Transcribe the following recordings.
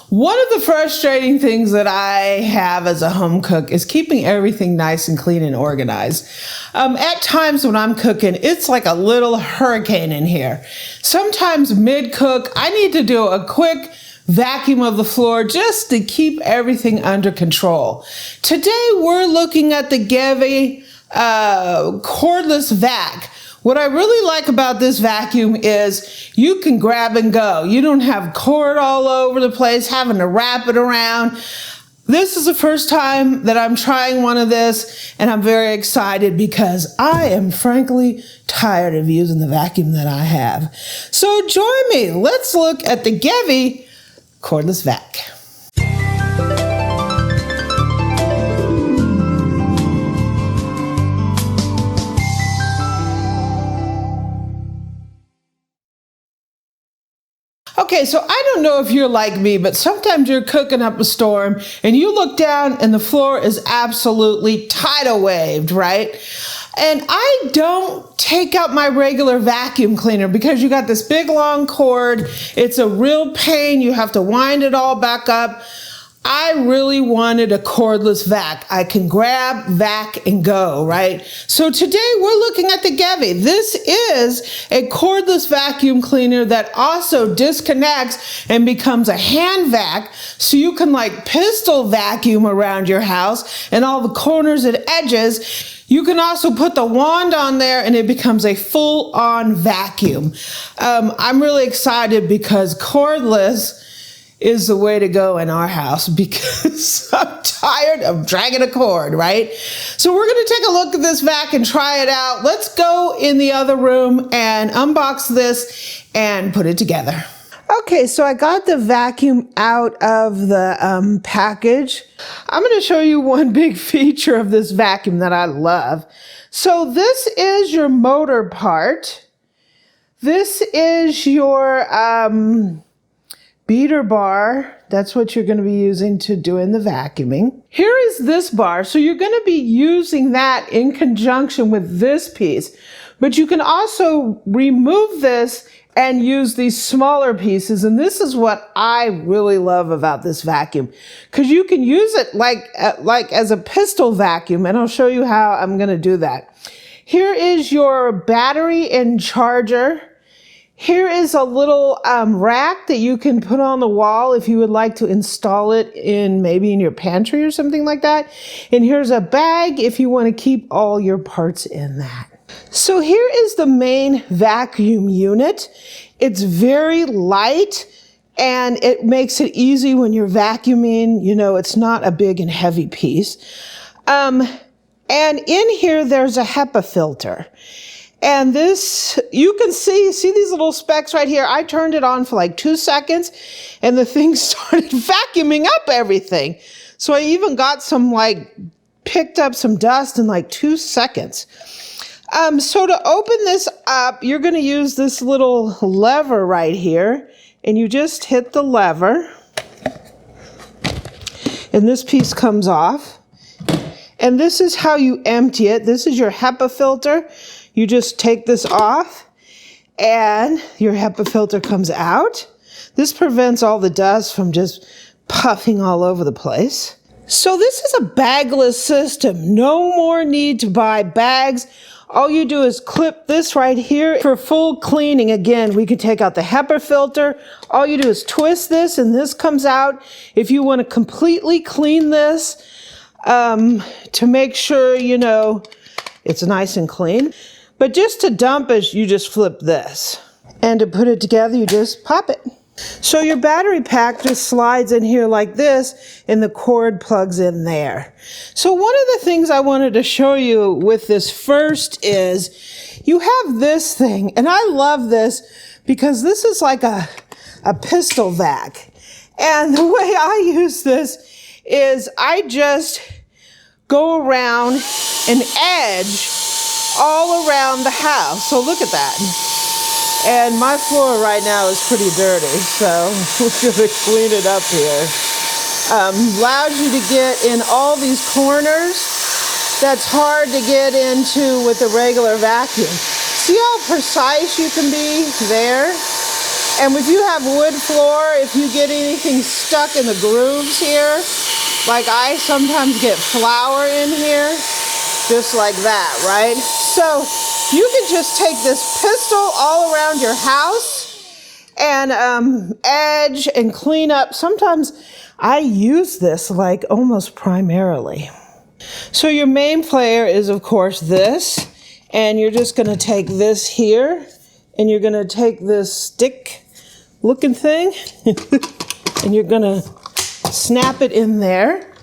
One of the frustrating things that I have as a home cook is keeping everything nice and clean and organized. At times when I'm cooking, it's like a little hurricane in here. Sometimes mid-cook, I need to do a quick vacuum of the floor just to keep everything under control. Today we're looking at the Gevi Cordless Vac. What I really like about this vacuum is you can grab and go. You don't have cord all over the place, having to wrap it around. This is the first time that I'm trying one of this, and I'm very excited because I am frankly tired of using the vacuum that I have. So join me. Let's look at the Gevi Cordless Vac. Okay, so I don't know if you're like me, but sometimes you're cooking up a storm and you look down and the floor is absolutely tidal waved, right? And I don't take out my regular vacuum cleaner because you got this big long cord. It's a real pain. You have to wind it all back up. I really wanted a cordless vac. I can grab, vac, and go, right? So today we're looking at the Gevi. This is a cordless vacuum cleaner that also disconnects and becomes a hand vac, so you can like pistol vacuum around your house and all the corners and edges. You can also put the wand on there and it becomes a full-on vacuum. I'm really excited because cordless is the way to go in our house because I'm tired of dragging a cord, right? So we're gonna take a look at this vac and try it out. Let's go in the other room and unbox this and put it together. Okay, so I got the vacuum out of the package. I'm gonna show you one big feature of this vacuum that I love. So this is your motor part. This is your beater bar. That's what you're going to be using to doing the vacuuming. Here is this bar. So you're going to be using that in conjunction with this piece. But you can also remove this and use these smaller pieces. And this is what I really love about this vacuum, because you can use it like as a pistol vacuum. And I'll show you how I'm going to do that. Here is your battery and charger. Here is a little rack that you can put on the wall if you would like to install it in maybe in your pantry or something like that. And here's a bag if you want to keep all your parts in that. So here is the main vacuum unit. It's very light and it makes it easy when you're vacuuming. You know, it's not a big and heavy piece. And in here, there's a HEPA filter. And this, you can see these little specks right here. I turned it on for like 2 seconds and the thing started vacuuming up everything. So I even got picked up some dust in like 2 seconds. So to open this up, you're going to use this little lever right here, and you just hit the lever and this piece comes off. And this is how you empty it. This is your HEPA filter. You just take this off and your HEPA filter comes out. This prevents all the dust from just puffing all over the place. So this is a bagless system. No more need to buy bags. All you do is clip this right here for full cleaning. Again, we could take out the HEPA filter. All you do is twist this and this comes out. If you want to completely clean this to make sure, you know, it's nice and clean. But just to dump it, you just flip this. And to put it together, you just pop it. So your battery pack just slides in here like this, and the cord plugs in there. So one of the things I wanted to show you with this first is you have this thing, and I love this because this is like a pistol vac. And the way I use this is I just go around an edge all around the house. So look at that. And my floor right now is pretty dirty, so we're going to clean it up here. Allows you to get in all these corners that's hard to get into with a regular vacuum. See how precise you can be there? And if you have wood floor, if you get anything stuck in the grooves here, like I sometimes get flour in here, just like that, right? So you can just take this pistol all around your house and edge and clean up. Sometimes I use this like almost primarily. So your main player is of course this, and you're just gonna take this here and you're gonna take this stick looking thing and you're gonna snap it in there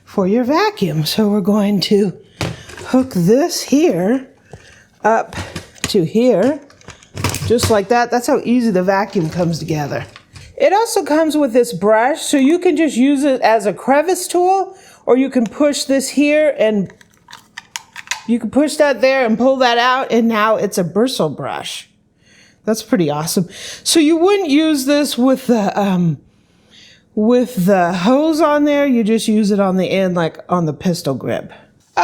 for your vacuum. So we're going to hook this here up to here, just like that. That's how easy the vacuum comes together. It also comes with this brush, so you can just use it as a crevice tool, or you can push this here and you can push that there and pull that out, and now it's a bristle brush. That's pretty awesome. So you wouldn't use this with the hose on there. You just use it on the end, like on the pistol grip.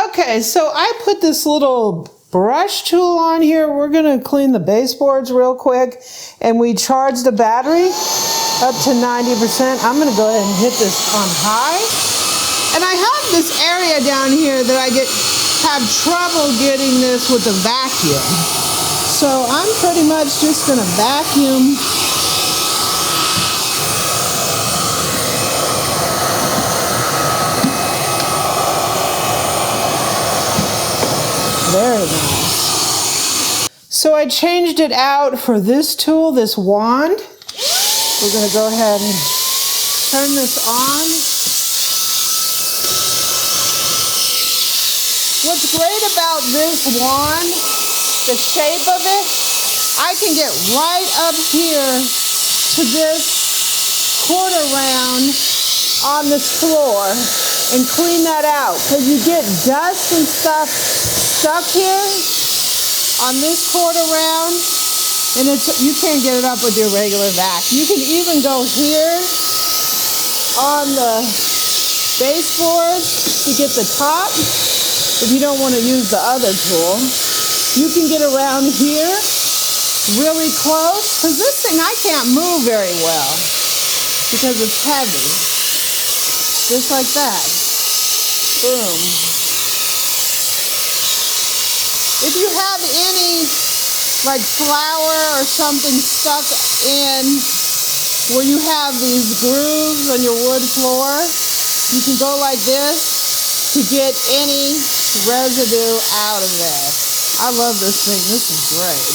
Okay, so I put this little brush tool on here. We're gonna clean the baseboards real quick, and we charge the battery up to 90%. I'm gonna go ahead and hit this on high. And I have this area down here that I have trouble getting this with the vacuum. So I'm pretty much just gonna vacuum very nice. So I changed it out for this tool, this wand. We're gonna go ahead and turn this on. What's great about this wand, the shape of it, I can get right up here to this quarter round on this floor and clean that out, because you get dust and stuff stuck here on this quarter round, and you can't get it up with your regular vac. You can even go here on the baseboard to get the top if you don't want to use the other tool. You can get around here really close, because this thing I can't move very well because it's heavy. Just like that. Boom. If you have any like flour or something stuck in where you have these grooves on your wood floor, you can go like this to get any residue out of there. I love this thing. This is great.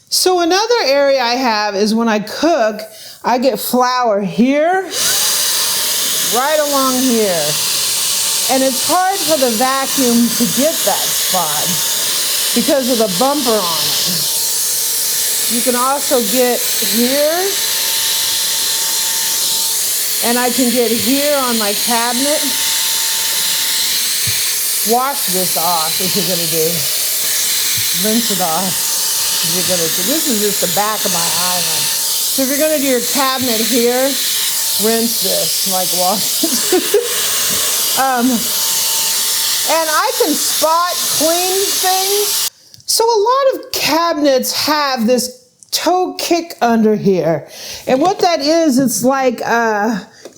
So another area I have is when I cook, I get flour here, right along here. And it's hard for the vacuum to get that spot because of the bumper on it. You can also get here, and I can get here on my cabinet. Wash this off if you're gonna do. Rinse it off if you're gonna do. This is just the back of my island. So if you're gonna do your cabinet here, rinse this, like wash it. And I can spot clean things. So a lot of cabinets have this toe kick under here. And what that is, it's like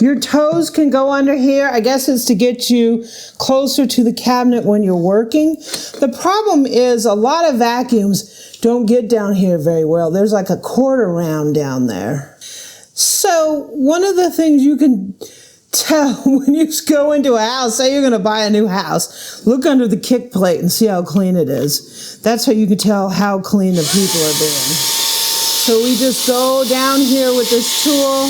your toes can go under here. I guess it's to get you closer to the cabinet when you're working. The problem is a lot of vacuums don't get down here very well. There's like a quarter round down there. So one of the things you can tell when you go into a house, say you're going to buy a new house, look under the kick plate and see how clean it is. That's how you can tell how clean the people are being. So we just go down here with this tool,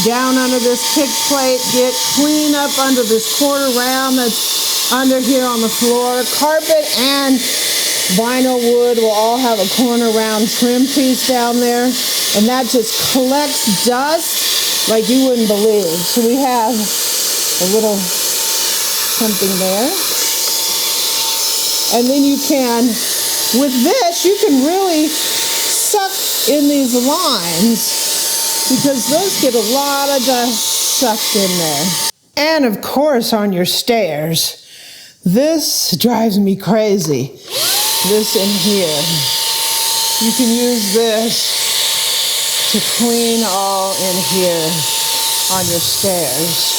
down under this kick plate, get clean up under this quarter round that's under here on the floor. Carpet and vinyl wood will all have a corner round trim piece down there, and that just collects dust like you wouldn't believe. So we have a little something there. And then you can, with this, you can really suck in these lines because those get a lot of dust sucked in there. And of course on your stairs. This drives me crazy. This in here. you can use this to clean all in here on your stairs.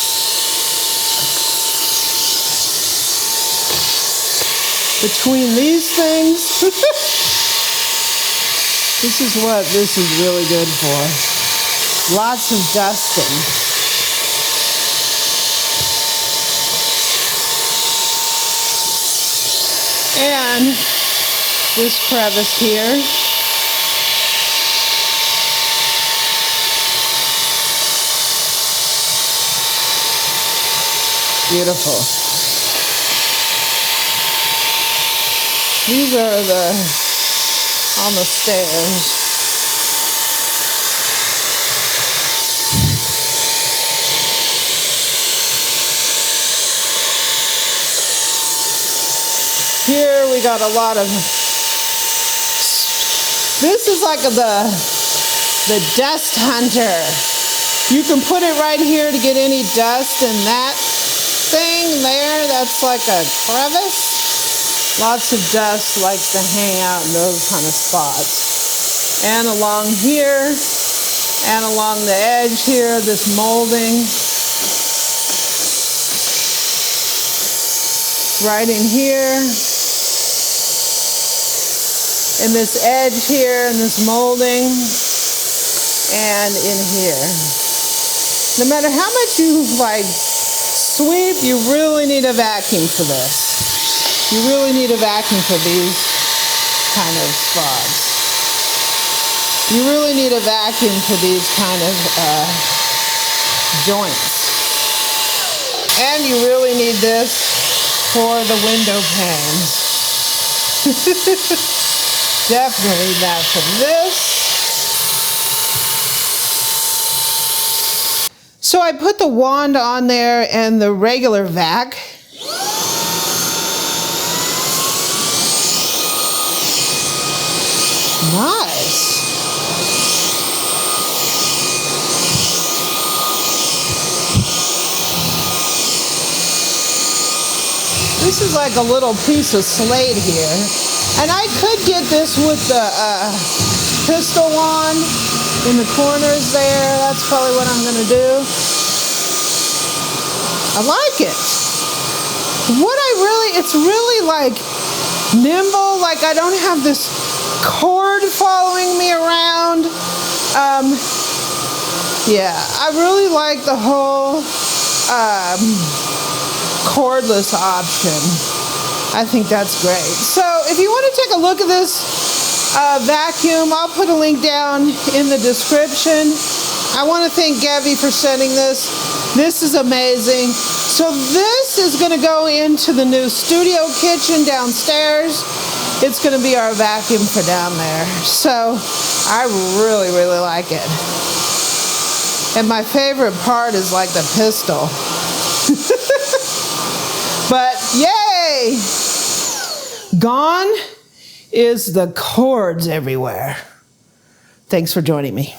Between these things, this is what this is really good for. Lots of dusting. And this crevice here. Beautiful. These are on the stairs. Here we got a lot of, this is like the dust hunter. You can put it right here to get any dust, and that thing there, that's like a crevice. Lots of dust likes to hang out in those kind of spots. And along here, and along the edge here, this molding. Right in here. And this edge here, and this molding. And in here. No matter how much you sweep, you really need a vacuum for this. You really need a vacuum for these kind of spots. You really need a vacuum for these kind of joints. And you really need this for the window panes. Definitely need that for this. So I put the wand on there and the regular vac. Nice. This is like a little piece of slate here. And I could get this with the pistol wand in the corners there. That's probably what I'm going to do. I like it. It's really nimble. I don't have this cord following me around. Yeah, I really like the whole cordless option. I think that's great. So if you want to take a look at this vacuum, I'll put a link down in the description. I want to thank Gevi for sending this. This is amazing. So this is going to go into the new studio kitchen downstairs. It's going to be our vacuum for down there. So I really, really like it. And my favorite part is the pistol. But yay! Gone is the cords everywhere. Thanks for joining me.